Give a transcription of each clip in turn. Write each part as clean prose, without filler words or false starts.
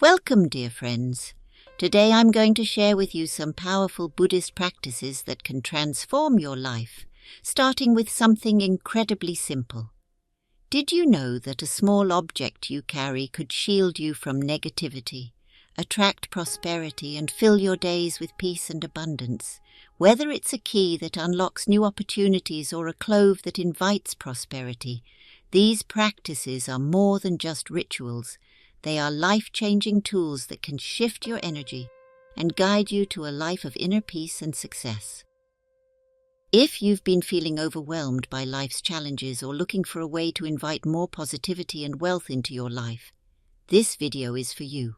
Welcome, dear friends. Today I'm going to share with you some powerful Buddhist practices that can transform your life, starting with something incredibly simple. Did you know that a small object you carry could shield you from negativity, attract prosperity, and fill your days with peace and abundance? Whether it's a key that unlocks new opportunities or a clove that invites prosperity, these practices are more than just rituals. They are life-changing tools that can shift your energy and guide you to a life of inner peace and success. If you've been feeling overwhelmed by life's challenges or looking for a way to invite more positivity and wealth into your life, this video is for you.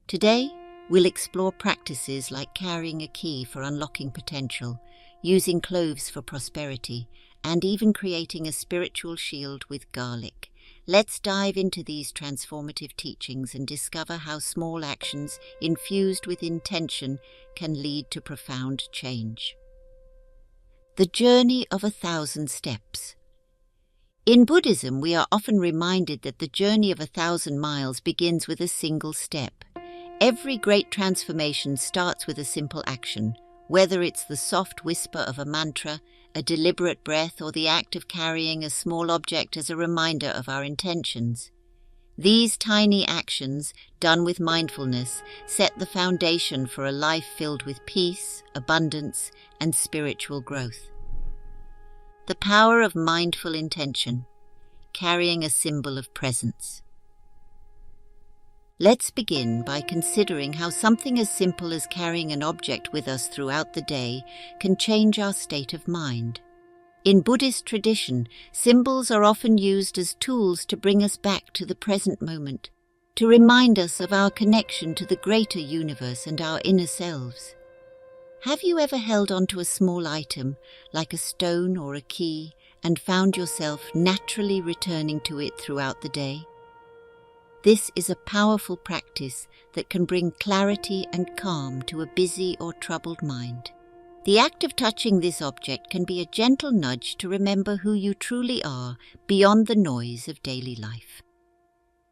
Today, we'll explore practices like carrying a key for unlocking potential, using cloves for prosperity, and even creating a spiritual shield with garlic. Let's dive into these transformative teachings and discover how small actions infused with intention can lead to profound change. The journey of 1,000 steps. In Buddhism, we are often reminded that the journey of 1,000 miles begins with a single step. Every great transformation starts with a simple action, whether it's the soft whisper of a mantra, a deliberate breath, or the act of carrying a small object as a reminder of our intentions. These tiny actions, done with mindfulness, set the foundation for a life filled with peace, abundance, and spiritual growth. The power of mindful intention, carrying a symbol of presence. Let's begin by considering how something as simple as carrying an object with us throughout the day can change our state of mind. In Buddhist tradition, symbols are often used as tools to bring us back to the present moment, to remind us of our connection to the greater universe and our inner selves. Have you ever held onto a small item, like a stone or a key, and found yourself naturally returning to it throughout the day? This is a powerful practice that can bring clarity and calm to a busy or troubled mind. The act of touching this object can be a gentle nudge to remember who you truly are beyond the noise of daily life.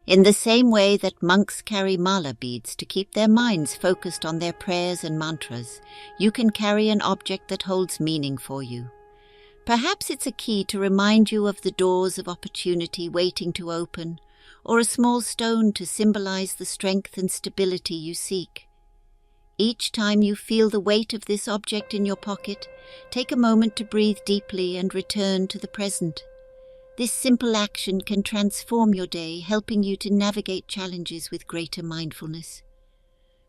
In the same way that monks carry mala beads to keep their minds focused on their prayers and mantras, you can carry an object that holds meaning for you. Perhaps it's a key to remind you of the doors of opportunity waiting to open, or a small stone to symbolize the strength and stability you seek. Each time you feel the weight of this object in your pocket, take a moment to breathe deeply and return to the present. This simple action can transform your day, helping you to navigate challenges with greater mindfulness.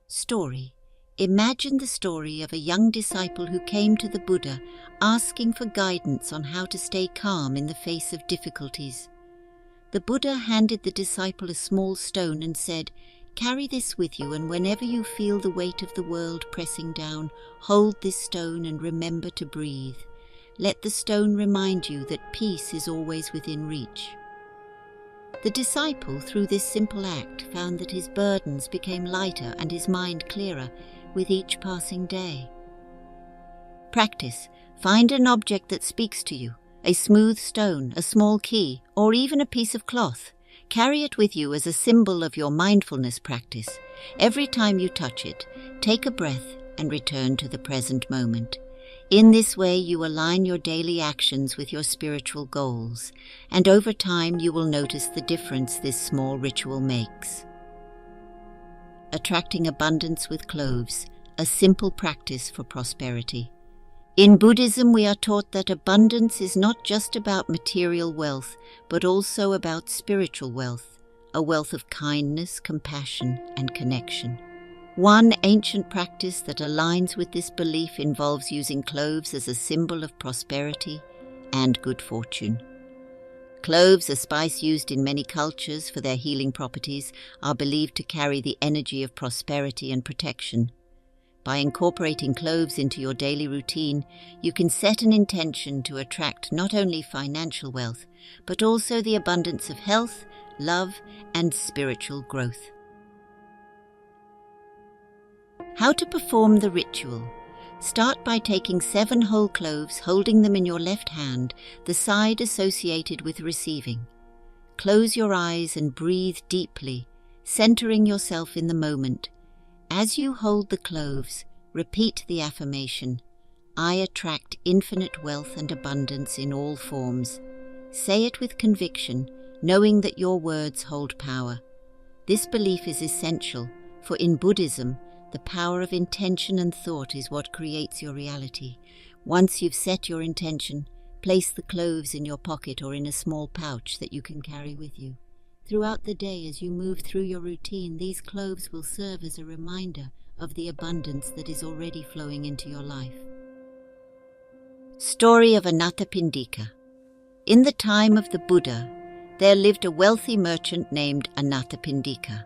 Story. Imagine the story of a young disciple who came to the Buddha asking for guidance on how to stay calm in the face of difficulties. The Buddha handed the disciple a small stone and said, "Carry this with you, and whenever you feel the weight of the world pressing down, hold this stone and remember to breathe. Let the stone remind you that peace is always within reach." The disciple, through this simple act, found that his burdens became lighter and his mind clearer with each passing day. Practice. Find an object that speaks to you. A smooth stone, a small key, or even a piece of cloth. Carry it with you as a symbol of your mindfulness practice. Every time you touch it, take a breath and return to the present moment. In this way, you align your daily actions with your spiritual goals, and over time you will notice the difference this small ritual makes. Attracting abundance with cloves, a simple practice for prosperity. In Buddhism, we are taught that abundance is not just about material wealth, but also about spiritual wealth, a wealth of kindness, compassion, and connection. One ancient practice that aligns with this belief involves using cloves as a symbol of prosperity and good fortune. Cloves, a spice used in many cultures for their healing properties, are believed to carry the energy of prosperity and protection. By incorporating cloves into your daily routine, you can set an intention to attract not only financial wealth, but also the abundance of health, love, and spiritual growth. How to perform the ritual. Start by taking 7 whole cloves, holding them in your left hand, the side associated with receiving. Close your eyes and breathe deeply, centering yourself in the moment. As you hold the cloves, repeat the affirmation, "I attract infinite wealth and abundance in all forms." Say it with conviction, knowing that your words hold power. This belief is essential, for in Buddhism, the power of intention and thought is what creates your reality. Once you've set your intention, place the cloves in your pocket or in a small pouch that you can carry with you. Throughout the day, as you move through your routine, these cloves will serve as a reminder of the abundance that is already flowing into your life. Story of Anathapindika. In the time of the Buddha, there lived a wealthy merchant named Anathapindika.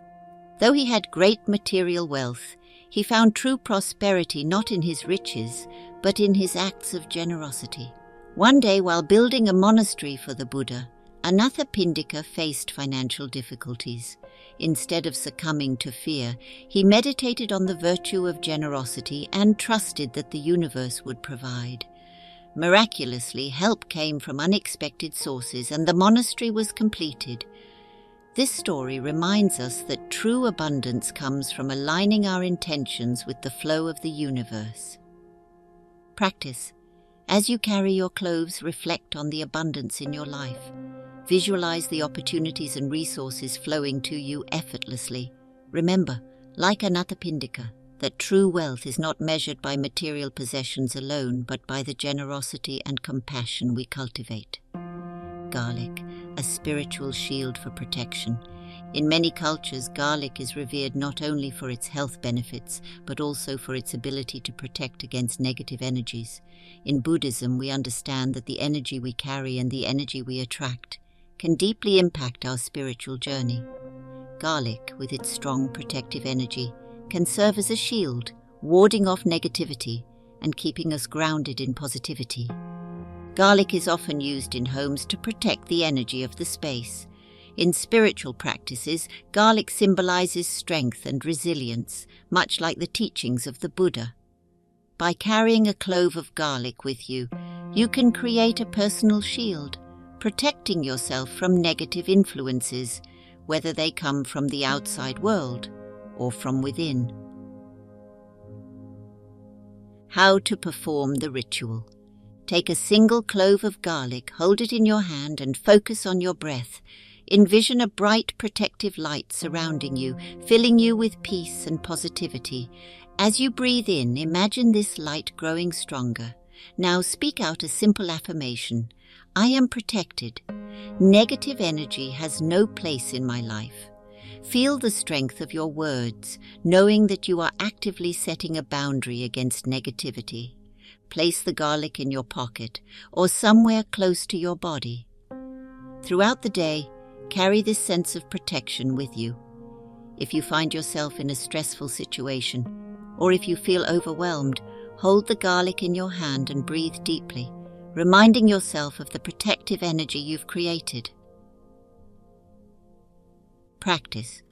Though he had great material wealth, he found true prosperity not in his riches, but in his acts of generosity. One day, while building a monastery for the Buddha, Anathapindika faced financial difficulties. Instead of succumbing to fear, he meditated on the virtue of generosity and trusted that the universe would provide. Miraculously, help came from unexpected sources and the monastery was completed. This story reminds us that true abundance comes from aligning our intentions with the flow of the universe. Practice. As you carry your cloves, reflect on the abundance in your life. Visualize the opportunities and resources flowing to you effortlessly. Remember, like Anathapindika, that true wealth is not measured by material possessions alone, but by the generosity and compassion we cultivate. Garlic, a spiritual shield for protection. In many cultures, garlic is revered not only for its health benefits, but also for its ability to protect against negative energies. In Buddhism, we understand that the energy we carry and the energy we attract can deeply impact our spiritual journey. Garlic, with its strong protective energy, can serve as a shield, warding off negativity and keeping us grounded in positivity. Garlic is often used in homes to protect the energy of the space. In spiritual practices, garlic symbolizes strength and resilience, much like the teachings of the Buddha. By carrying a clove of garlic with you, you can create a personal shield, protecting yourself from negative influences, whether they come from the outside world or from within. How to perform the ritual. Take a single clove of garlic, hold it in your hand and focus on your breath. Envision a bright protective light surrounding you, filling you with peace and positivity. As you breathe in, imagine this light growing stronger. Now speak out a simple affirmation. I am protected. Negative energy has no place in my life. Feel the strength of your words, knowing that you are actively setting a boundary against negativity. Place the garlic in your pocket or somewhere close to your body. Throughout the day, carry this sense of protection with you. If you find yourself in a stressful situation, or if you feel overwhelmed, hold the garlic in your hand and breathe deeply, reminding yourself of the protective energy you've created. Practice.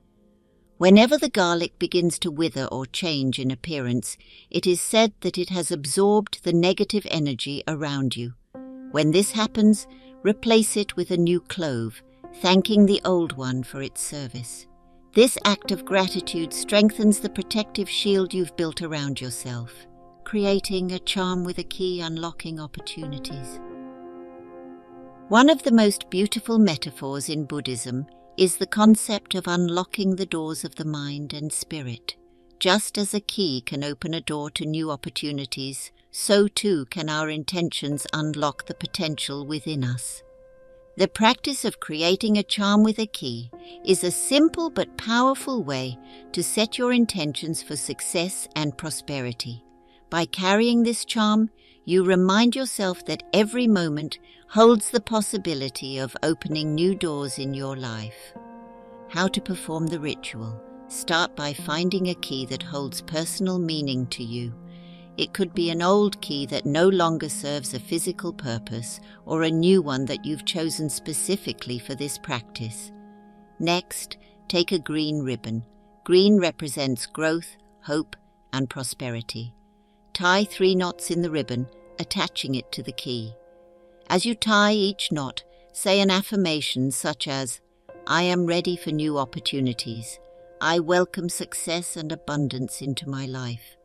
Whenever the garlic begins to wither or change in appearance, it is said that it has absorbed the negative energy around you. When this happens, replace it with a new clove, thanking the old one for its service. This act of gratitude strengthens the protective shield you've built around yourself, creating a charm with a key unlocking opportunities. One of the most beautiful metaphors in Buddhism is the concept of unlocking the doors of the mind and spirit. Just as a key can open a door to new opportunities, so too can our intentions unlock the potential within us. The practice of creating a charm with a key is a simple but powerful way to set your intentions for success and prosperity. By carrying this charm, you remind yourself that every moment holds the possibility of opening new doors in your life. How to perform the ritual. Start by finding a key that holds personal meaning to you. It could be an old key that no longer serves a physical purpose, or a new one that you've chosen specifically for this practice. Next, take a green ribbon. Green represents growth, hope, and prosperity. Tie 3 knots in the ribbon, attaching it to the key. As you tie each knot, say an affirmation such as, I am ready for new opportunities. I welcome success and abundance into my life.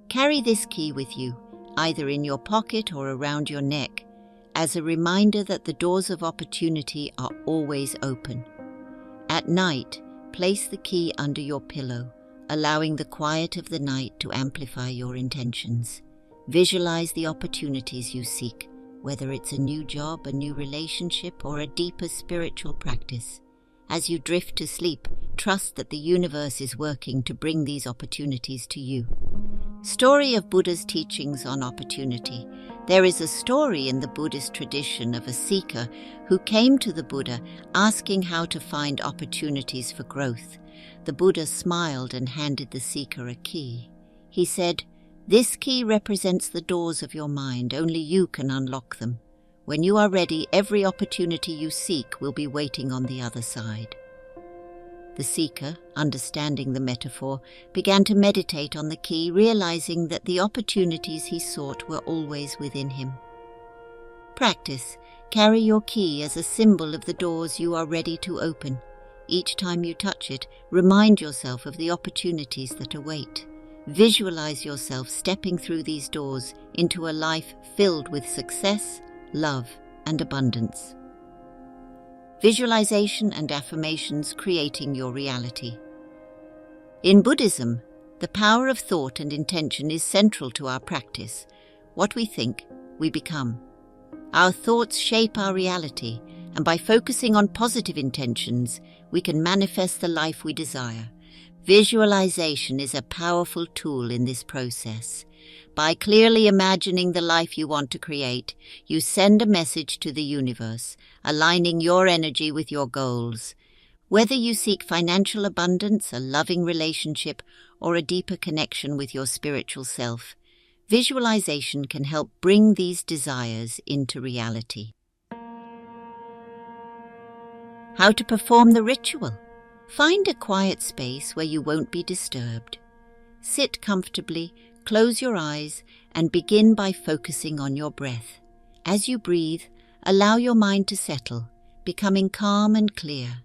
Carry this key with you, either in your pocket or around your neck, as a reminder that the doors of opportunity are always open. At night, place the key under your pillow, allowing the quiet of the night to amplify your intentions. Visualize the opportunities you seek, whether it's a new job, a new relationship, or a deeper spiritual practice. As you drift to sleep, trust that the universe is working to bring these opportunities to you. Story of Buddha's teachings on opportunity. There is a story in the Buddhist tradition of a seeker who came to the Buddha asking how to find opportunities for growth. The Buddha smiled and handed the seeker a key. He said, "This key represents the doors of your mind. Only you can unlock them. When you are ready, every opportunity you seek will be waiting on the other side." The seeker, understanding the metaphor, began to meditate on the key, realizing that the opportunities he sought were always within him. Practice. Carry your key as a symbol of the doors you are ready to open. Each time you touch it, remind yourself of the opportunities that await. Visualize yourself stepping through these doors into a life filled with success, love, and abundance. Visualization and affirmations creating your reality. In Buddhism, the power of thought and intention is central to our practice. What we think, we become. Our thoughts shape our reality, and by focusing on positive intentions, we can manifest the life we desire. Visualization is a powerful tool in this process. By clearly imagining the life you want to create, you send a message to the universe, aligning your energy with your goals. Whether you seek financial abundance, a loving relationship, or a deeper connection with your spiritual self, visualization can help bring these desires into reality. How to perform the ritual. Find a quiet space where you won't be disturbed. Sit comfortably, close your eyes, and begin by focusing on your breath. As you breathe, allow your mind to settle, becoming calm and clear.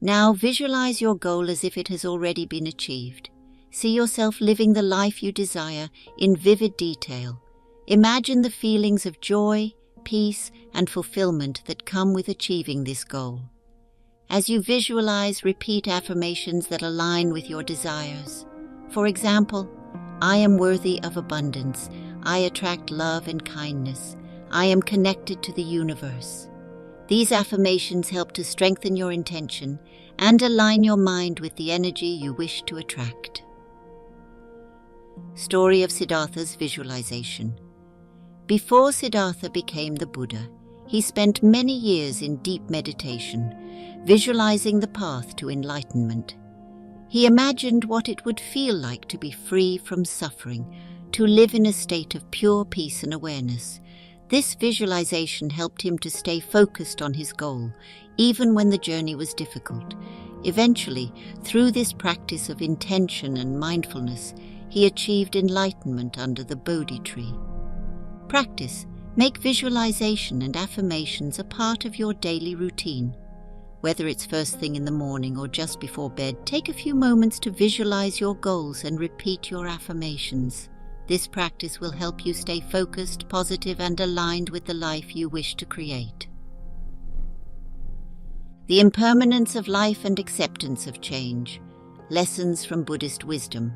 Now visualize your goal as if it has already been achieved. See yourself living the life you desire in vivid detail. Imagine the feelings of joy, peace, and fulfillment that come with achieving this goal. As you visualize, repeat affirmations that align with your desires. For example, I am worthy of abundance. I attract love and kindness. I am connected to the universe. These affirmations help to strengthen your intention and align your mind with the energy you wish to attract. Story of Siddhartha's visualization. Before Siddhartha became the Buddha, he spent many years in deep meditation, visualizing the path to enlightenment. He imagined what it would feel like to be free from suffering, to live in a state of pure peace and awareness. This visualization helped him to stay focused on his goal, even when the journey was difficult. Eventually, through this practice of intention and mindfulness, he achieved enlightenment under the Bodhi tree. Practice. Make visualization and affirmations a part of your daily routine. Whether it's first thing in the morning or just before bed, take a few moments to visualize your goals and repeat your affirmations. This practice will help you stay focused, positive, and aligned with the life you wish to create. The impermanence of life and acceptance of change. Lessons from Buddhist wisdom.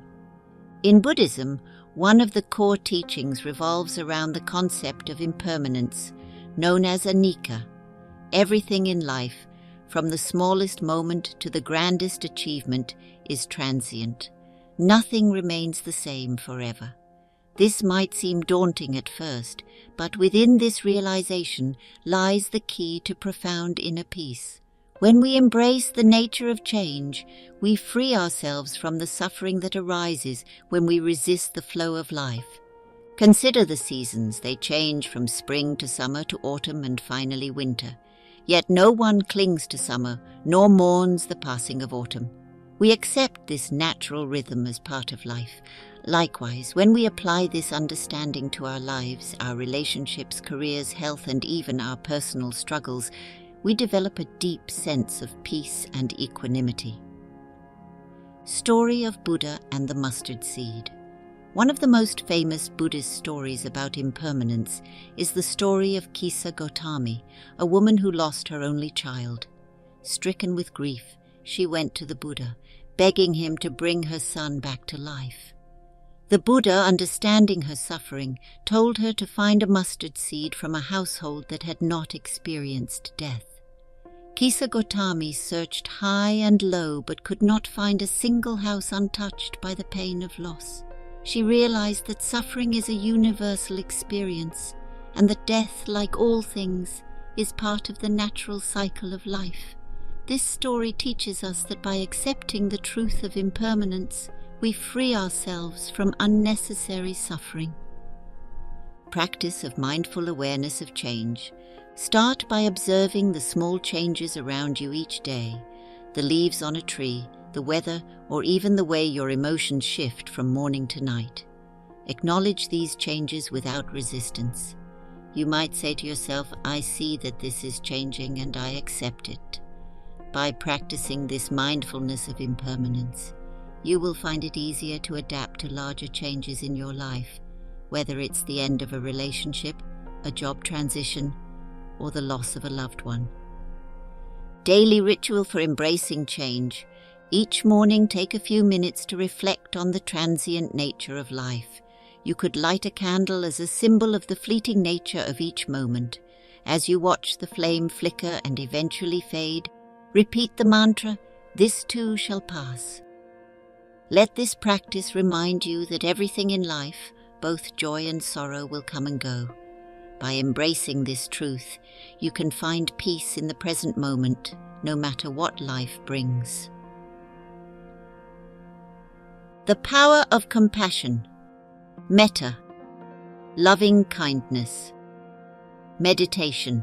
In Buddhism, one of the core teachings revolves around the concept of impermanence, known as anicca. Everything in life, from the smallest moment to the grandest achievement, is transient. Nothing remains the same forever. This might seem daunting at first, but within this realization lies the key to profound inner peace. When we embrace the nature of change, we free ourselves from the suffering that arises when we resist the flow of life. Consider the seasons. They change from spring to summer to autumn and finally winter. Yet no one clings to summer, nor mourns the passing of autumn. We accept this natural rhythm as part of life. Likewise, when we apply this understanding to our lives, our relationships, careers, health, and even our personal struggles, we develop a deep sense of peace and equanimity. Story of Buddha and the Mustard Seed. One of the most famous Buddhist stories about impermanence is the story of Kisa Gotami, a woman who lost her only child. Stricken with grief, she went to the Buddha, begging him to bring her son back to life. The Buddha, understanding her suffering, told her to find a mustard seed from a household that had not experienced death. Kisa Gotami searched high and low but could not find a single house untouched by the pain of loss. She realized that suffering is a universal experience and that death, like all things, is part of the natural cycle of life. This story teaches us that by accepting the truth of impermanence, we free ourselves from unnecessary suffering. Practice of mindful awareness of change. Start by observing the small changes around you each day, the leaves on a tree, the weather, or even the way your emotions shift from morning to night. Acknowledge these changes without resistance. You might say to yourself, I see that this is changing and I accept it. By practicing this mindfulness of impermanence, you will find it easier to adapt to larger changes in your life, whether it's the end of a relationship, a job transition, or the loss of a loved one. Daily ritual for embracing change. Each morning, take a few minutes to reflect on the transient nature of life. You could light a candle as a symbol of the fleeting nature of each moment. As you watch the flame flicker and eventually fade, repeat the mantra, "This too shall pass." Let this practice remind you that everything in life, both joy and sorrow, will come and go. By embracing this truth, you can find peace in the present moment, no matter what life brings. The power of compassion. Metta, loving kindness. Meditation.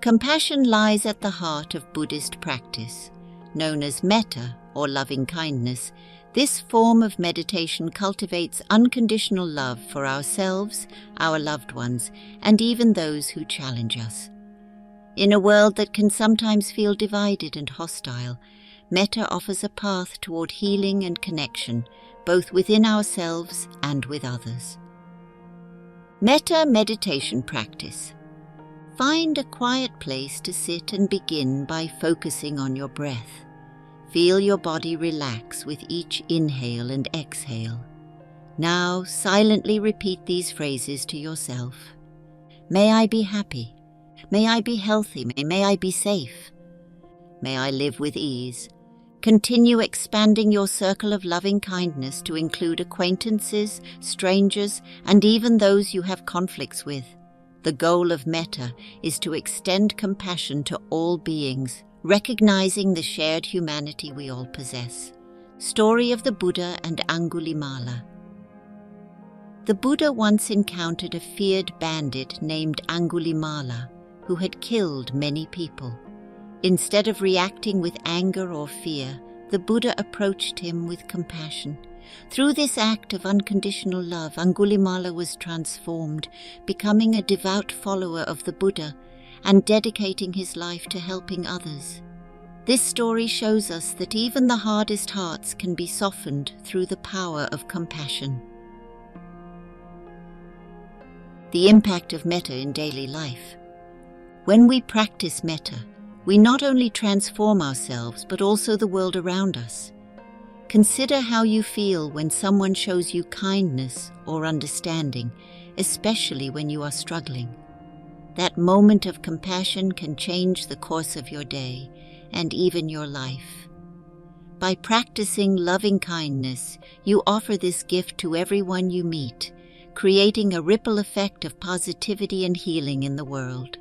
Compassion lies at the heart of Buddhist practice. Known as metta, or loving kindness, this form of meditation cultivates unconditional love for ourselves, our loved ones, and even those who challenge us. In a world that can sometimes feel divided and hostile, metta offers a path toward healing and connection, both within ourselves and with others. Metta meditation practice. Find a quiet place to sit and begin by focusing on your breath. Feel your body relax with each inhale and exhale. Now silently repeat these phrases to yourself. May I be happy. May I be healthy. May I be safe. May I live with ease. Continue expanding your circle of loving kindness to include acquaintances, strangers, and even those you have conflicts with. The goal of metta is to extend compassion to all beings, recognizing the shared humanity we all possess. Story of the Buddha and Angulimala. The Buddha once encountered a feared bandit named Angulimala, who had killed many people. Instead of reacting with anger or fear, the Buddha approached him with compassion. Through this act of unconditional love, Angulimala was transformed, becoming a devout follower of the Buddha and dedicating his life to helping others. This story shows us that even the hardest hearts can be softened through the power of compassion. The impact of metta in daily life. When we practice metta, we not only transform ourselves but also the world around us. Consider how you feel when someone shows you kindness or understanding, especially when you are struggling. That moment of compassion can change the course of your day and even your life. By practicing loving kindness, you offer this gift to everyone you meet, creating a ripple effect of positivity and healing in the world.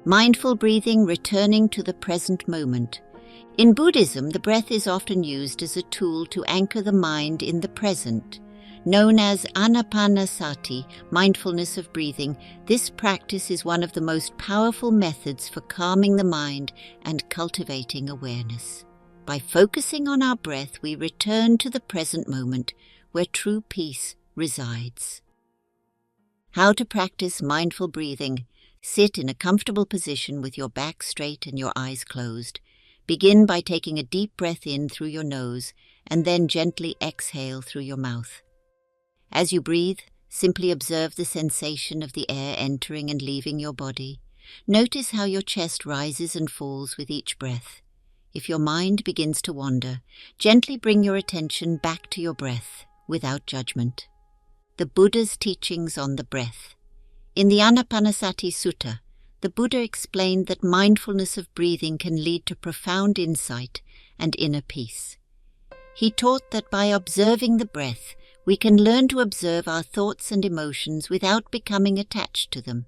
Mindful breathing, returning to the present moment. In Buddhism, the breath is often used as a tool to anchor the mind in the present. Known as anapanasati, mindfulness of breathing, this practice is one of the most powerful methods for calming the mind and cultivating awareness. By focusing on our breath, we return to the present moment where true peace resides. How to practice mindful breathing. Sit in a comfortable position with your back straight and your eyes closed. Begin by taking a deep breath in through your nose and then gently exhale through your mouth. As you breathe, simply observe the sensation of the air entering and leaving your body. Notice how your chest rises and falls with each breath. If your mind begins to wander, gently bring your attention back to your breath, without judgment. The Buddha's teachings on the breath. In the Anapanasati Sutta, the Buddha explained that mindfulness of breathing can lead to profound insight and inner peace. He taught that by observing the breath, we can learn to observe our thoughts and emotions without becoming attached to them.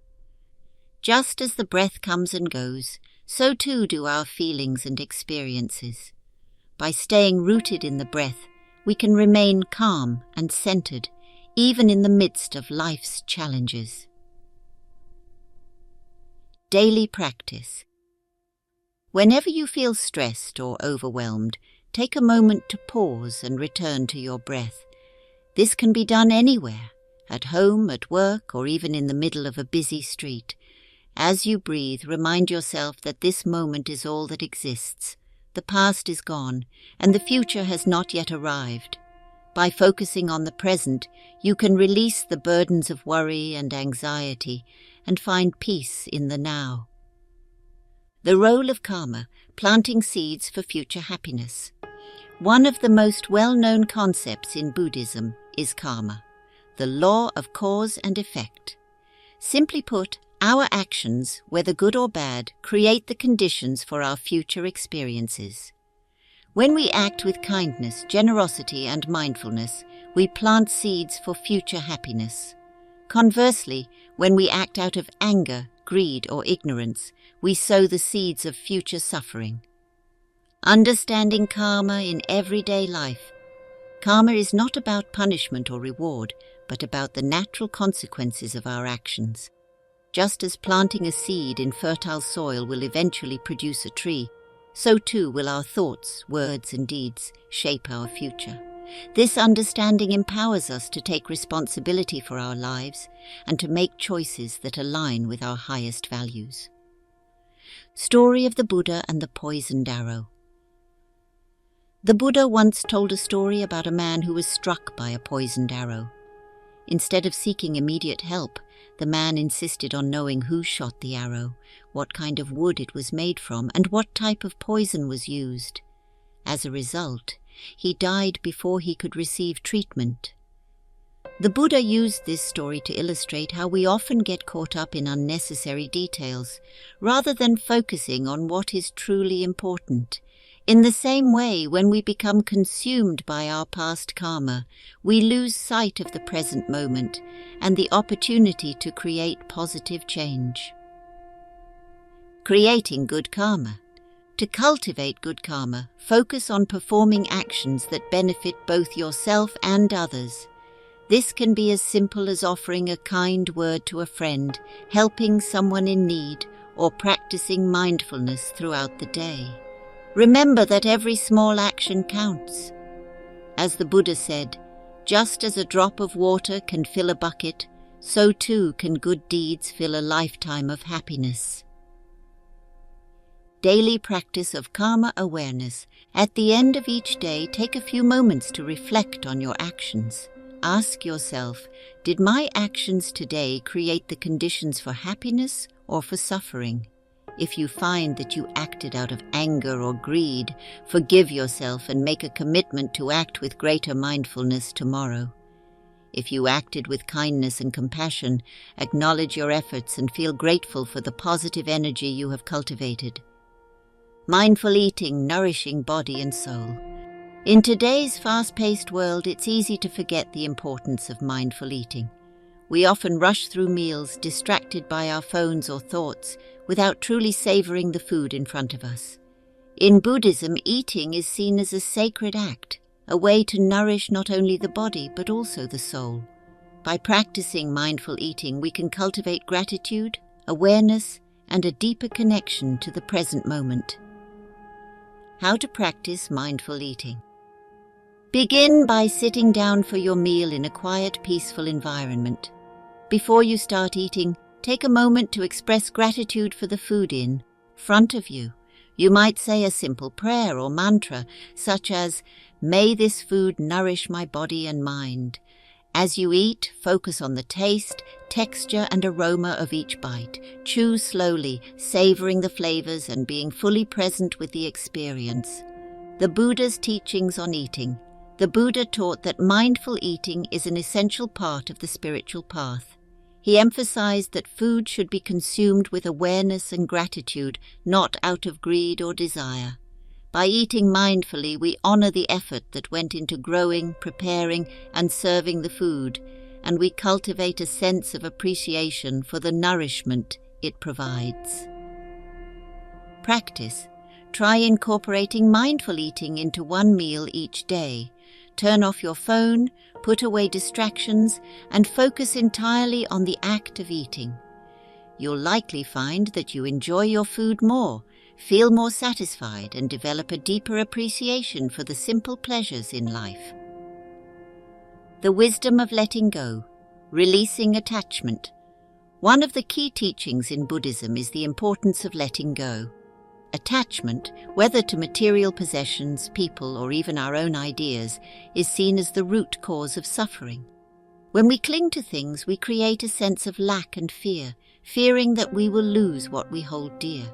Just as the breath comes and goes, so too do our feelings and experiences. By staying rooted in the breath, we can remain calm and centered, even in the midst of life's challenges. Daily practice. Whenever you feel stressed or overwhelmed, take a moment to pause and return to your breath. This can be done anywhere, at home, at work, or even in the middle of a busy street. As you breathe, remind yourself that this moment is all that exists. The past is gone, and the future has not yet arrived. By focusing on the present, you can release the burdens of worry and anxiety and find peace in the now. The role of karma, planting seeds for future happiness. One of the most well-known concepts in Buddhism is karma, the law of cause and effect. Simply put, our actions, whether good or bad, create the conditions for our future experiences. When we act with kindness, generosity, and mindfulness, we plant seeds for future happiness. Conversely, when we act out of anger, greed, or ignorance, we sow the seeds of future suffering. Understanding karma in everyday life. Karma is not about punishment or reward, but about the natural consequences of our actions. Just as planting a seed in fertile soil will eventually produce a tree, so too will our thoughts, words, and deeds shape our future. This understanding empowers us to take responsibility for our lives and to make choices that align with our highest values. Story of the Buddha and the Poisoned Arrow. The Buddha once told a story about a man who was struck by a poisoned arrow. Instead of seeking immediate help, the man insisted on knowing who shot the arrow, what kind of wood it was made from, and what type of poison was used. As a result, he died before he could receive treatment. The Buddha used this story to illustrate how we often get caught up in unnecessary details, rather than focusing on what is truly important. In the same way, when we become consumed by our past karma, we lose sight of the present moment and the opportunity to create positive change. Creating good karma. To cultivate good karma, focus on performing actions that benefit both yourself and others. This can be as simple as offering a kind word to a friend, helping someone in need, or practicing mindfulness throughout the day. Remember that every small action counts. As the Buddha said, just as a drop of water can fill a bucket, so too can good deeds fill a lifetime of happiness. Daily practice of karma awareness. At the end of each day, take a few moments to reflect on your actions. Ask yourself, did my actions today create the conditions for happiness or for suffering? If you find that you acted out of anger or greed, forgive yourself and make a commitment to act with greater mindfulness tomorrow. If you acted with kindness and compassion, acknowledge your efforts and feel grateful for the positive energy you have cultivated. Mindful eating, nourishing body and soul. In today's fast-paced world, it's easy to forget the importance of mindful eating. We often rush through meals, distracted by our phones or thoughts, without truly savoring the food in front of us. In Buddhism, eating is seen as a sacred act, a way to nourish not only the body but also the soul. By practicing mindful eating, we can cultivate gratitude, awareness, and a deeper connection to the present moment. How to practice mindful eating. Begin by sitting down for your meal in a quiet, peaceful environment. Before you start eating, take a moment to express gratitude for the food in front of you. You might say a simple prayer or mantra, such as, "May this food nourish my body and mind." As you eat, focus on the taste, texture and aroma of each bite. Chew slowly, savoring the flavors and being fully present with the experience. The Buddha's teachings on eating. The Buddha taught that mindful eating is an essential part of the spiritual path. He emphasized that food should be consumed with awareness and gratitude, not out of greed or desire. By eating mindfully, we honor the effort that went into growing, preparing, and serving the food, and we cultivate a sense of appreciation for the nourishment it provides. Practice. Try incorporating mindful eating into one meal each day. Turn off your phone, put away distractions, and focus entirely on the act of eating. You'll likely find that you enjoy your food more, feel more satisfied, and develop a deeper appreciation for the simple pleasures in life. The wisdom of letting go, releasing attachment. One of the key teachings in Buddhism is the importance of letting go. Attachment, whether to material possessions, people, or even our own ideas, is seen as the root cause of suffering. When we cling to things, we create a sense of lack and fear, fearing that we will lose what we hold dear.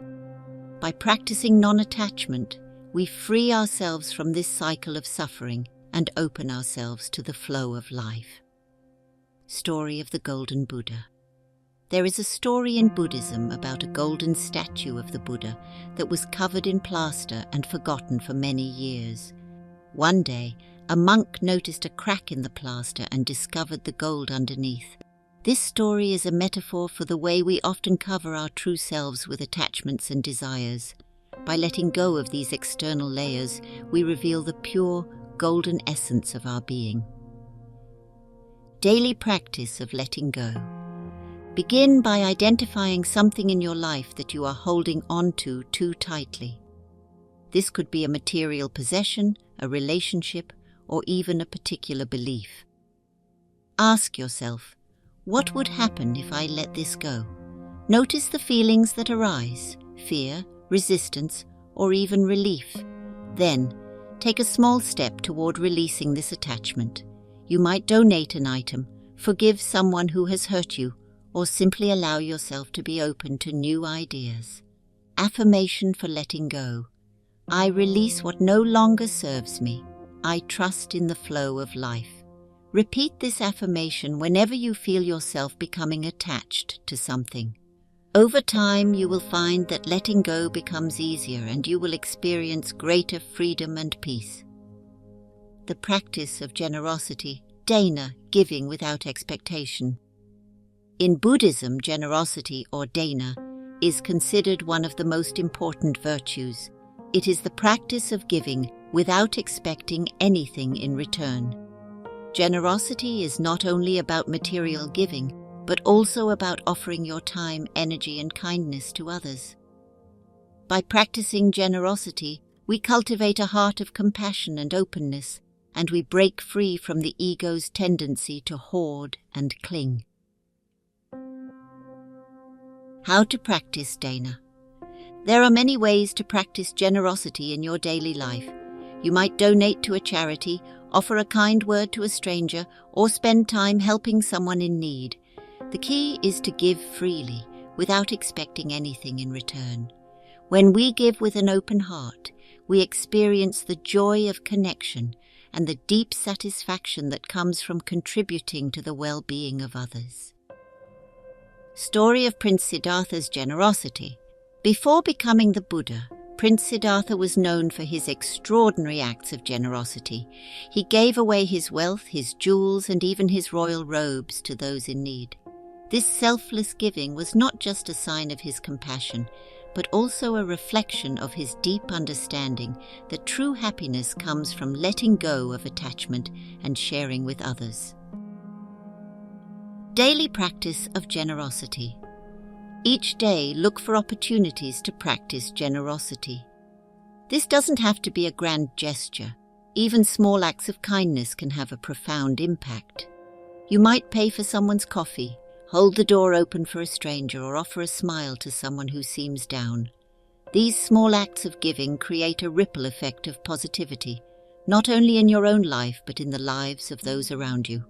By practicing non-attachment, we free ourselves from this cycle of suffering and open ourselves to the flow of life. Story of the Golden Buddha. There is a story in Buddhism about a golden statue of the Buddha that was covered in plaster and forgotten for many years. One day, a monk noticed a crack in the plaster and discovered the gold underneath. This story is a metaphor for the way we often cover our true selves with attachments and desires. By letting go of these external layers, we reveal the pure, golden essence of our being. Daily practice of letting go. Begin by identifying something in your life that you are holding on to too tightly. This could be a material possession, a relationship, or even a particular belief. Ask yourself, what would happen if I let this go? Notice the feelings that arise, fear, resistance, or even relief. Then, take a small step toward releasing this attachment. You might donate an item, forgive someone who has hurt you, or simply allow yourself to be open to new ideas. Affirmation for letting go. I release what no longer serves me. I trust in the flow of life. Repeat this affirmation whenever you feel yourself becoming attached to something. Over time, you will find that letting go becomes easier and you will experience greater freedom and peace. The practice of generosity, dana, giving without expectation. In Buddhism, generosity, or dana, is considered one of the most important virtues. It is the practice of giving without expecting anything in return. Generosity is not only about material giving, but also about offering your time, energy, and kindness to others. By practicing generosity, we cultivate a heart of compassion and openness, and we break free from the ego's tendency to hoard and cling. How to practice dana. There are many ways to practice generosity in your daily life. You might donate to a charity, offer a kind word to a stranger, or spend time helping someone in need. The key is to give freely, without expecting anything in return. When we give with an open heart, we experience the joy of connection and the deep satisfaction that comes from contributing to the well-being of others. Story of Prince Siddhartha's generosity. Before becoming the Buddha, Prince Siddhartha was known for his extraordinary acts of generosity. He gave away his wealth, his jewels, and even his royal robes to those in need. This selfless giving was not just a sign of his compassion, but also a reflection of his deep understanding that true happiness comes from letting go of attachment and sharing with others. Daily practice of generosity. Each day, look for opportunities to practice generosity. This doesn't have to be a grand gesture. Even small acts of kindness can have a profound impact. You might pay for someone's coffee, hold the door open for a stranger, or offer a smile to someone who seems down. These small acts of giving create a ripple effect of positivity, not only in your own life but in the lives of those around you.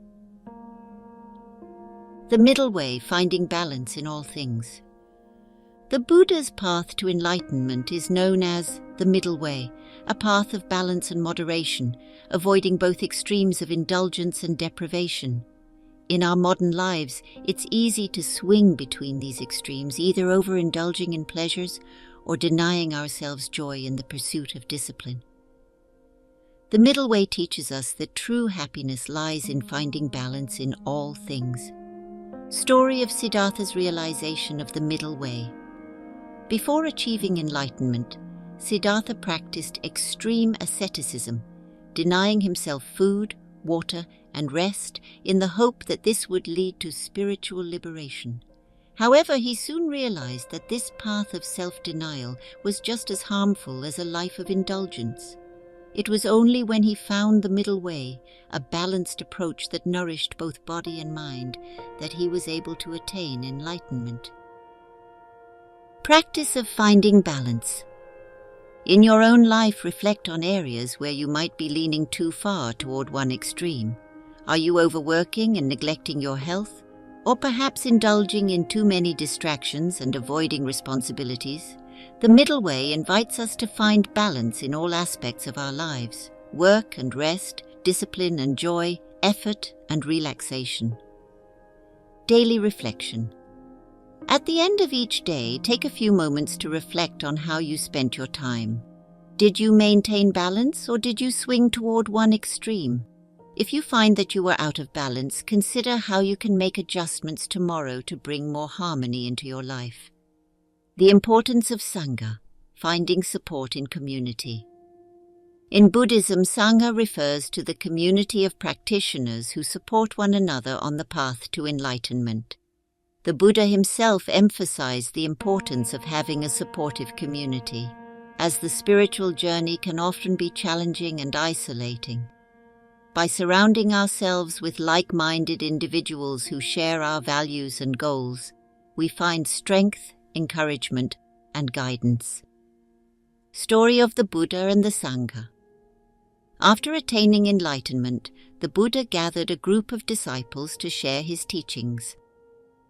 The middle way, finding balance in all things. The Buddha's path to enlightenment is known as the middle way, a path of balance and moderation, avoiding both extremes of indulgence and deprivation. In our modern lives, it's easy to swing between these extremes, either overindulging in pleasures or denying ourselves joy in the pursuit of discipline. The middle way teaches us that true happiness lies in finding balance in all things. Story of Siddhartha's realization of the middle way. Before achieving enlightenment, Siddhartha practiced extreme asceticism, denying himself food, water, and rest in the hope that this would lead to spiritual liberation. However, he soon realized that this path of self-denial was just as harmful as a life of indulgence. It was only when he found the middle way, a balanced approach that nourished both body and mind, that he was able to attain enlightenment. Practice of finding balance. In your own life, reflect on areas where you might be leaning too far toward one extreme. Are you overworking and neglecting your health? Or perhaps indulging in too many distractions and avoiding responsibilities? The middle way invites us to find balance in all aspects of our lives: work and rest, discipline and joy, effort and relaxation. Daily reflection. At the end of each day, take a few moments to reflect on how you spent your time. Did you maintain balance, or did you swing toward one extreme? If you find that you were out of balance, consider how you can make adjustments tomorrow to bring more harmony into your life. The importance of Sangha, finding support in community. In Buddhism, Sangha refers to the community of practitioners who support one another on the path to enlightenment. The Buddha himself emphasized the importance of having a supportive community, as the spiritual journey can often be challenging and isolating. By surrounding ourselves with like-minded individuals who share our values and goals, we find strength, encouragement, and guidance. Story of the Buddha and the Sangha. After attaining enlightenment, the Buddha gathered a group of disciples to share his teachings.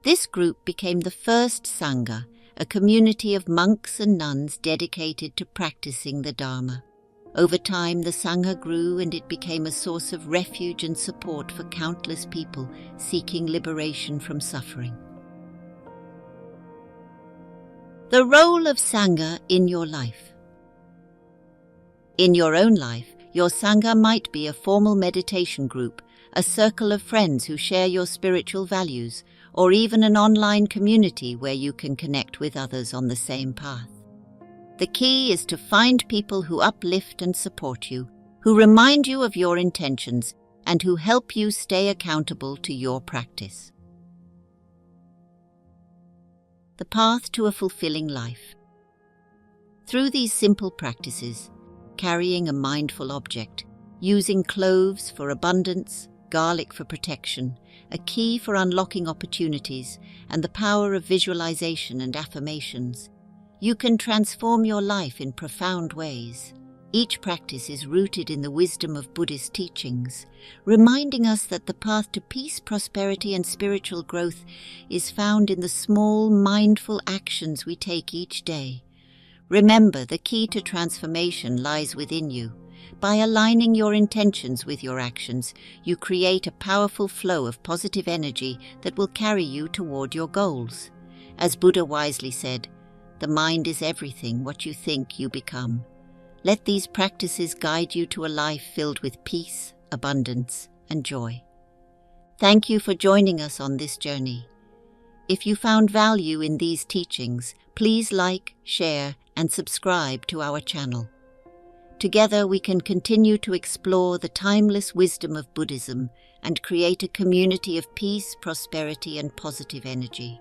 This group became the first Sangha, a community of monks and nuns dedicated to practicing the Dharma. Over time, the Sangha grew and it became a source of refuge and support for countless people seeking liberation from suffering. The role of Sangha in your life. In your own life, your Sangha might be a formal meditation group, a circle of friends who share your spiritual values, or even an online community where you can connect with others on the same path. The key is to find people who uplift and support you, who remind you of your intentions, and who help you stay accountable to your practice. The path to a fulfilling life. Through these simple practices, carrying a mindful object, using cloves for abundance, garlic for protection, a key for unlocking opportunities, and the power of visualization and affirmations, you can transform your life in profound ways. Each practice is rooted in the wisdom of Buddhist teachings, reminding us that the path to peace, prosperity, and spiritual growth is found in the small, mindful actions we take each day. Remember, the key to transformation lies within you. By aligning your intentions with your actions, you create a powerful flow of positive energy that will carry you toward your goals. As Buddha wisely said, "The mind is everything. What you think, you become." Let these practices guide you to a life filled with peace, abundance, and joy. Thank you for joining us on this journey. If you found value in these teachings, please like, share, and subscribe to our channel. Together we can continue to explore the timeless wisdom of Buddhism and create a community of peace, prosperity, and positive energy.